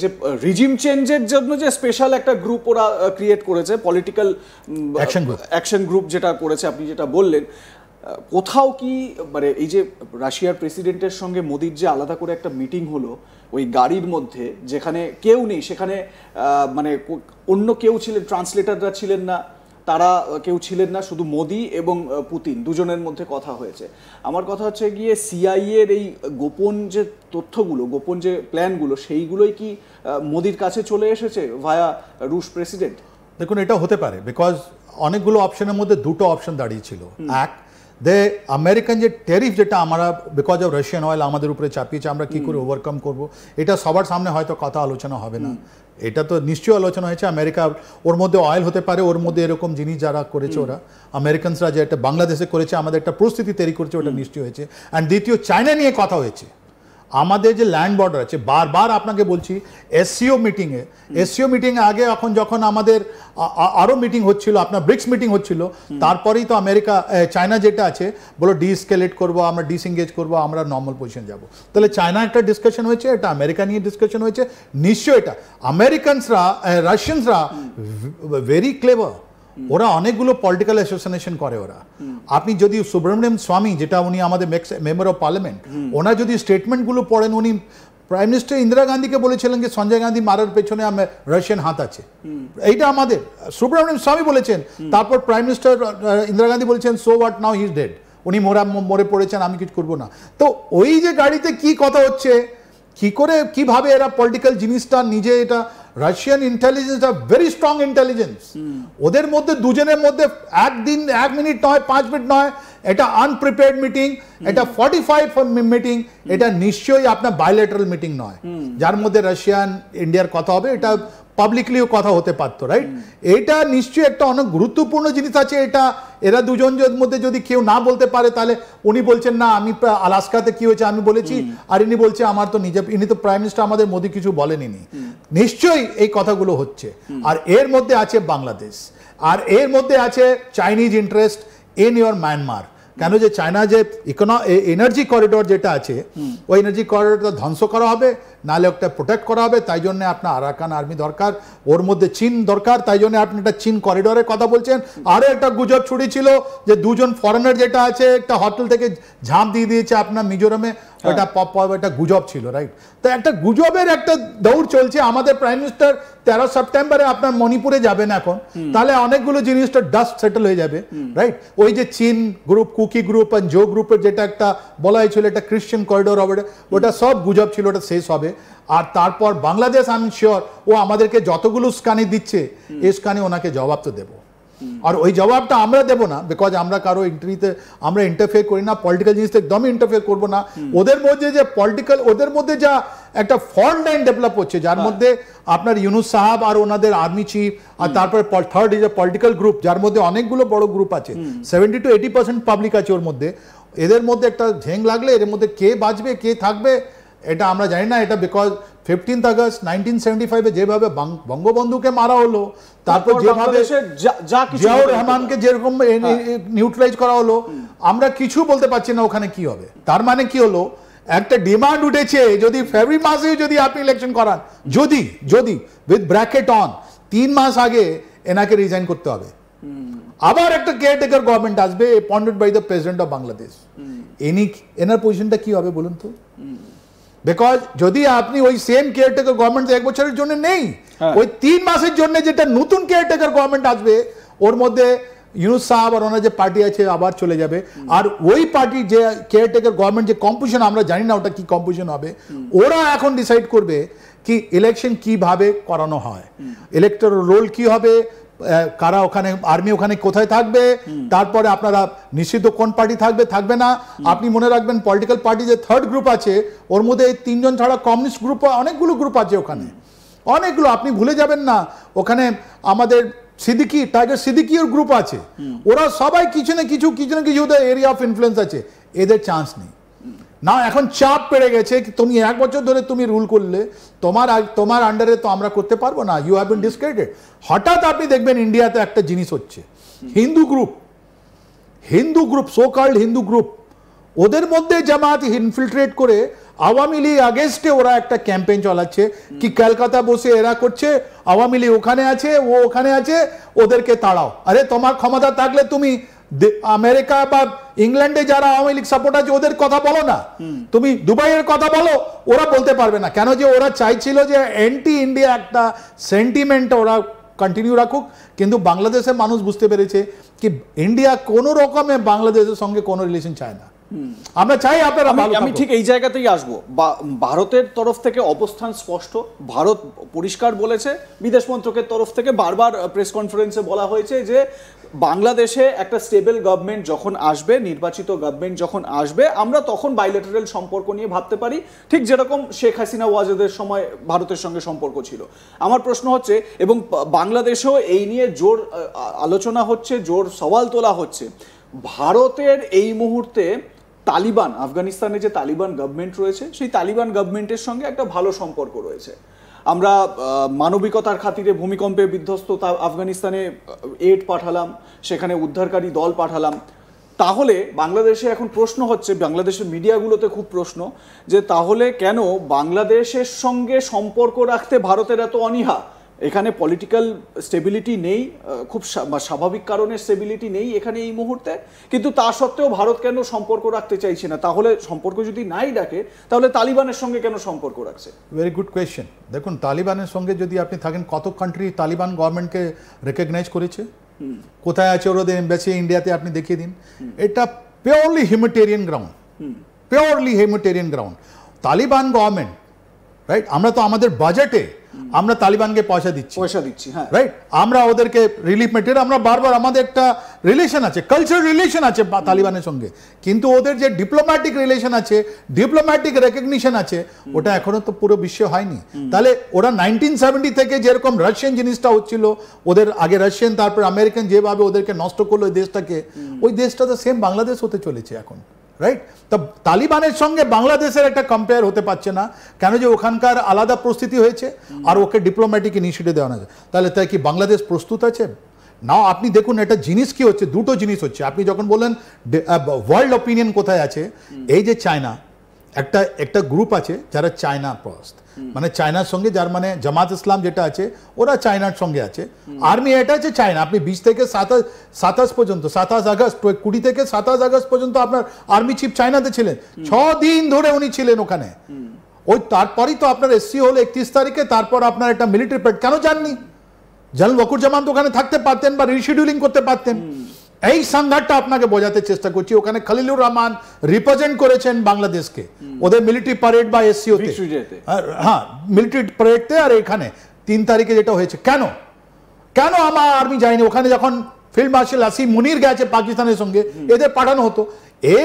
যে রিজিম চেঞ্জের জন্য যে স্পেশাল একটা গ্রুপ ওরা ক্রিয়েট করেছে, পলিটিক্যাল অ্যাকশন গ্রুপ যেটা করেছে, আপনি যেটা বললেন, কোথাও কি মানে এই যে রাশিয়ার প্রেসিডেন্টের সঙ্গে মোদির যে আলাদা করে একটা মিটিং হলো ওই গাড়ির মধ্যে, যেখানে কেউ নেই, সেখানে মানে অন্য কেউ ছিলেন, ট্রান্সলেটাররা ছিলেন না, তারা কেউ ছিলেন না, শুধু মোদি এবং পুতিন দুজনের মধ্যে কথা হয়েছে। আমার কথা হচ্ছে গিয়ে সিআইএর এই গোপন যে তথ্যগুলো, গোপন যে প্ল্যানগুলো, সেইগুলোই কি মোদির কাছে চলে এসেছে ভায়া রুশ প্রেসিডেন্ট? দেখুন, এটা হতে পারে, বিকজ অনেকগুলো অপশনের মধ্যে দুটো অপশন দাঁড়িয়েছিল। এক, দে আমেরিকান যে ট্যারিফ যেটা আমরা বিকজ অফ রাশিয়ান অয়েল আমাদের উপরে চাপিয়েছে, আমরা কি করে ওভারকাম করব, এটা সবার সামনে হয়তো কথা আলোচনা হবে না। এটা তো নিশ্চয়ই আলোচনা হয়েছে। আমেরিকা, ওর মধ্যে অয়েল হতে পারে, ওর মধ্যে এরকম জিনিস যারা করেছে ওরা, আমেরিকানসরা যে একটা বাংলাদেশে করেছে, আমাদের একটা পরিস্থিতি তৈরি করেছে, ওটা নিশ্চয়ই হয়েছে। অ্যান্ড দ্বিতীয়, চায়না নিয়ে কথা হয়েছে। আমাদের যে ল্যান্ড বর্ডার আছে, বারবার আপনাকে বলছি, এসসিও মিটিংয়ে আগে এখন যখন আমাদের আরও মিটিং হচ্ছিল, আপনার ব্রিক্স মিটিং হচ্ছিল, তারপরেই তো চায়না যেটা আছে বলো ডিএসকেলেট করবো, আমরা ডিসএঙ্গেজ করবো, আমরা নর্মাল পজিশন যাব। তাহলে চায়না একটা ডিসকাশন হয়েছে, এটা আমেরিকা নিয়ে ডিসকাশন হয়েছে। নিশ্চয়ই এটা আমেরিকানসরা, রাশিয়ানসরা ভেরি ক্লেভার, ওরা অনেকগুলো পলিটিক্যাল অ্যাসোসিয়েশন করে ওরা। আপনি যদি সুব্রমণ্যম স্বামী, যেটা উনি আমাদের মেম্বার অফ পার্লামেন্ট, ওনার যদি স্টেটমেন্টগুলো পড়েন, উনি প্রাইম মিনিস্টার ইন্দিরা গান্ধীকে বলেছিলেন যে সঞ্জয় গান্ধী মারার পেছনে রাশিয়ান হাত আছে। এইটা আমাদের সুব্রমণ্যম স্বামী বলেছেন। তারপর প্রাইম মিনিস্টার ইন্দিরা গান্ধী বলেছেন so what, now he is dead, উনি মরে পড়েছেন, আমি কিছু করবো না। তো ওই যে গাড়িতে কি কথা হচ্ছে, কিভাবে এরা পলিটিক্যাল জিনিসটা নিজে, এটা Russian intelligence very strong intelligence. ওদের মধ্যে দুজনের মধ্যে একদিন 1 মিনিট নয়, 5 মিনিট নয়, এটা আনপ্রিপেয়ার্ড মিটিং, এটা 45 মিটিং, এটা নিশ্চয়ই আপনার বাইলেটারাল মিটিং নয় যার মধ্যে রাশিয়ান ইন্ডিয়ার কথা হবে। এটা পাবলিকলিও কথা হতে পারতো, রাইট? এটা নিশ্চয়ই একটা অনেক গুরুত্বপূর্ণ জিনিস আছে। এটা এরা দুজনের মধ্যে যদি কেউ না বলতে পারে, তাহলে উনি বলছেন না আমি আলাস্কাতে কি হয়েছে আমি বলেছি, আর ইনি বলছে আমার তো ইনি তো প্রাইম মিনিস্টার আমাদের মোদি কিছু বলেনি। নিশ্চয়ই এই কথাগুলো হচ্ছে। আর এর মধ্যে আছে বাংলাদেশ, আর এর মধ্যে আছে Chinese interest in your Myanmar. কেন যে চায়না যে এনার্জি করিডোর যেটা আছে, ওই এনার্জি করিডোরটা ধ্বংস করা হবে, নাহলে একটা প্রোটেক্ট করা হবে। তাই জন্য আপনার আরাকান আর্মি দরকার, ওর মধ্যে চীন দরকার। তাই জন্য আপনি একটা চীন করিডোরের কথা বলছেন। আরও একটা গুজব ছড়িয়েছিল যে 2জন ফরেনার যেটা আছে একটা হোটেল থেকে ঝাঁপ দিয়ে দিয়েছে আপনার মিজোরামে, ওটা একটা গুজব ছিল, রাইট? তো একটা গুজবের একটা দৌড় চলছে। আমাদের প্রাইম মিনিস্টার 13 সেপ্টেম্বরে আপনার মণিপুরে যাবেন এখন, তাহলে অনেকগুলো জিনিসটা ডাস্ট সেটেল হয়ে যাবে, রাইট? ওই যে চীন গ্রুপ, কুকি গ্রুপ আর জো গ্রুপের যেটা একটা বলা হয়েছিল একটা ক্রিশ্চিয়ান করিডোর হবে, ওটা সব গুজব ছিল, ওটা শেষ হবে। আর তারপর বাংলাদেশ, আমি শিওর ও আমাদেরকে যতগুলো স্কানি দিচ্ছে, এই স্কানি ওনাকে জবাব তো দেবো। আর ওই জবাবটা আমরা দেবো না, বিকজ আমরা কারো ইন্টারভিউতে আমরা ইন্টারফেয়ার করি না, পলিটিক্যাল জিনিসটা একদমই ইন্টারফেয়ার করবো না। ওদের মধ্যে যে পলিটিক্যাল, ওদের মধ্যে যা একটা ফল্ট লাইন ডেভেলপ হচ্ছে, যার মধ্যে আপনার ইউনুস সাহাব আর ওনাদের আর্মি চিফ, আর তারপরে third is a political group, যার মধ্যে অনেকগুলো বড় গ্রুপ আছে, 70 to 80% পাবলিক আছে ওর মধ্যে। এদের মধ্যে একটা ঝেং লাগলে এর মধ্যে কে বাঁচবে কে থাকবে এটা আমরা জানি না। এটা বিকজ 15 আগস্ট 1975 যেভাবে বঙ্গবন্ধুকে মারা হলো, তারপর যেভাবে জিয়াউর রহমানকে যেরকম নিউট্রালাইজ করা হলো, আমরা কিছু বলতে পারছি না ওখানে কি হবে। তার মানে কি হলো, একটা ডিমান্ড উঠেছে যদি ফেব্রুয়ারি মাসে যদি আপনি ইলেকশন করান, যদি উইথ ব্র্যাকেট অন 3 মাস আগে এনাকে রিজাইন করতে হবে। আবার একটা কেয়ারটেকার গভর্নমেন্ট আসবে appointed by the president of Bangladesh. এনার পজিশনটা কি হবে বলুন তো? বিকজ যদি আপনি ওই সেম কেয়ারটেকার গভর্নমেন্ট 1 বছরের জন্য নেই, ওই 3 মাসের জন্য যেটা নতুন কেয়ারটেকার গভর্নমেন্ট আসবে, ওর মধ্যে ইউনুস সাহেব আর ওনার যে পার্টি আছে আবার চলে যাবে। আর ওই পার্টি যে কেয়ারটেকার গভর্নমেন্ট যে কম্পোজিশন আমরা জানি না ওটা কি কম্পোজিশন হবে, ওরা এখন ডিসাইড করবে কি ইলেকশন কিভাবে করানো হয়, ইলেকটোরাল রোল কি হবে, কারা ওখানে আর্মি ওখানে কোথায় থাকবে, তারপরে আপনারা নিষিদ্ধ কোন পার্টি থাকবে না। আপনি মনে রাখবেন পলিটিক্যাল পার্টি যে থার্ড গ্রুপ আছে ওর মধ্যে এই 3 জন ছাড়া কমিউনিস্ট গ্রুপ অনেকগুলো গ্রুপ আছে ওখানে, অনেকগুলো। আপনি ভুলে যাবেন না ওখানে আমাদের টাইগার সিদ্দিকির গ্রুপ আছে, ওরা সবাই কিছু না কিছু এরিয়া অফ ইনফ্লুয়েন্স আছে। এদের চান্স নেই না, এখন চাপ পেড়ে গেছে। তুমি 1 বছর ধরে তুমি রুল করলে তোমার আন্ডারে তো আমরা করতে পারবো না, ইউ হ্যাভ বিন ডিসক্রেডিটেড। হঠাৎ আপনি দেখবেন ইন্ডিয়াতে একটা জিনিস হচ্ছে, Hindu group so called Hindu group, ওদের মধ্যে জামাত ইনফিল্ট্রেট করে আওয়ামী লীগ আগেস্টে ওরা একটা ক্যাম্পেইন চালাচ্ছে কি কলকাতা বসে এরা করছে, আওয়ামী লীগ ওখানে আছে, ও ওখানে আছে, ওদেরকে তাড়াও। আরে তোমার ক্ষমতা থাকলে তুমি আমেরিকা বা ইংল্যান্ডে যারা আওয়ামী লীগ সাপোর্ট আছে ওদের কথা বলো না, তুমি দুবাইয়ের কথা বলো, ওরা বলতে পারবে না। কেন যে ওরা চাইছিল যে অ্যান্টি ইন্ডিয়া একটা সেন্টিমেন্ট ওরা কন্টিনিউ রাখুক, কিন্তু বাংলাদেশের মানুষ বুঝতে পেরেছে কি ইন্ডিয়া কোনো রকমে বাংলাদেশের সঙ্গে কোনো রিলেশন চায় না। আমরা চাই আপনারা আমি ঠিক এই জায়গাতেই আসবো। ভারতের তরফ থেকে অবস্থান স্পষ্ট, ভারত পরিষ্কার বলেছে, বিদেশ মন্ত্রকের তরফ থেকে বারবার প্রেস কনফারেন্সে বলা হয়েছে যে বাংলাদেশে একটা স্টেবল গভর্নমেন্ট যখন আসবে, নির্বাচিত গভর্নমেন্ট যখন আসবে, আমরা তখন বাইলেটারাল সম্পর্ক নিয়ে ভাবতে পারি, ঠিক যেরকম শেখ হাসিনা ওয়াজেদের সময় ভারতের সঙ্গে সম্পর্ক ছিল। আমার প্রশ্ন হচ্ছে, এবং বাংলাদেশেও এই নিয়ে জোর আলোচনা হচ্ছে, জোর সওয়াল তোলা হচ্ছে, ভারতের এই মুহূর্তে তালিবান, আফগানিস্তানে যে তালিবান গভর্নমেন্ট রয়েছে, সেই তালিবান গভর্নমেন্টের সঙ্গে একটা ভালো সম্পর্ক রয়েছে। আমরা মানবিকতার খাতিরে ভূমিকম্পে বিধ্বস্ত আফগানিস্তানে এড পাঠালাম, সেখানে উদ্ধারকারী দল পাঠালাম। তাহলে বাংলাদেশে এখন প্রশ্ন হচ্ছে, বাংলাদেশের মিডিয়াগুলোতে খুব প্রশ্ন, যে তাহলে কেন বাংলাদেশের সঙ্গে সম্পর্ক রাখতে ভারতের এত অনীহা? এখানে পলিটিক্যাল স্টেবিলিটি নেই, খুব স্বাভাবিক কারণে স্টেবিলিটি নেই এখানে এই মুহূর্তে, কিন্তু তা সত্ত্বেও ভারত কেন সম্পর্ক রাখতে চাইছে না? তাহলে সম্পর্ক যদি নাই রাখে, তাহলে তালিবানের সঙ্গে কেন সম্পর্ক রাখছে? Very good question. দেখুন, তালিবানের সঙ্গে যদি আপনি থাকেন, কত কান্ট্রি তালিবান গভর্নমেন্টকে রেকগনাইজ করেছে, কোথায় আছে ওদের এমবাসি ইন্ডিয়াতে, আপনি দেখিয়ে দিন। এটা purely humanitarian ground, purely humanitarian ground. Taliban government, right, আমরা তো আমাদের বাজেটে আমরা তালিবানকে পয়সা দিচ্ছি, হ্যাঁ, রাইট, আমরা ওদেরকে রিলিফ মেটেরিয়াল, আমরা বারবার, আমাদের একটা রিলেশন আছে, কালচারাল রিলেশন আছে তালিবানের সঙ্গে, কিন্তু ওদের যে ডিপ্লোম্যাটিক রিলেশন আছে, ডিপ্লোম্যাটিক রেকগনিশন আছে, ওটা এখনো তো পুরো বিশ্বে হয়নি। তাহলে ওরা 1970 থেকে যেরকম রাশিয়ান জিনিসটা হচ্ছিল, ওদের আগে রাশিয়ান, তারপর আমেরিকান যেভাবে ওদেরকে নষ্ট করলো ওই দেশটাকে, ওই দেশটা তো সেম বাংলাদেশ হতে চলেছে এখন, রাইট। তো তালিবানের সঙ্গে বাংলাদেশের একটা কম্পেয়ার হতে পারছে না, কেন যে ওখানকার আলাদা পরিস্থিতি হয়েছে আর ওকে ডিপ্লোম্যাটিক ইনিশিয়েটিভ দেওয়া হয়েছে। তাহলে তাই কি বাংলাদেশ প্রস্তুত আছে? না, আপনি দেখুন একটা জিনিস কি হচ্ছে, দুটো জিনিস হচ্ছে। আপনি যখন বললেন ওয়ার্ল্ড অপিনিয়ন কোথায় আছে, এই যে চায়না, একটা গ্রুপ আছে যারা চায়না প্রস্ত, মানে চায়নার সঙ্গে, যার মানে জামাত ইসলাম যেটা আছে, ওরা চায়নার সঙ্গে আছে। আর্মি এটা আছে চায়না। আপনি 20 থেকে 27 পর্যন্ত, 27 আগস্ট, 20 থেকে 27 আগস্ট পর্যন্ত আপনার আর্মি চিফ চায়নাতে ছিলেন, 6 দিন ধরে উনি ছিলেন ওখানে। ওই তারপরই তো আপনার এসসি হলো 31 তারিখে, তারপর আপনার একটা মিলিটারি প্যারেড। কেন যাননি? জেনারেল ওয়াকুরুজ্জামান তো ওখানে থাকতে পারতেন বা রিশিডিউলিং করতে পারতেন। এই সংঘাতটা আপনাকে বোঝাতে চেষ্টা করছি। ওখানে খলিলুর রহমান রিপ্রেজেন্ট করেছেন বাংলাদেশকে ওদের মিলিটারি প্যারেড বা এসসিওতে, হ্যাঁ, মিলিটারি প্যারেডতে। আর এখানে 3 তারিখে যেটা হয়েছে, কেন আমার আর্মি যায়নি ওখানে? যখন ফিল্ড মার্শাল আসিম মুনির গেছে পাকিস্তানের সঙ্গে, এদের পাঠানো হতো। এর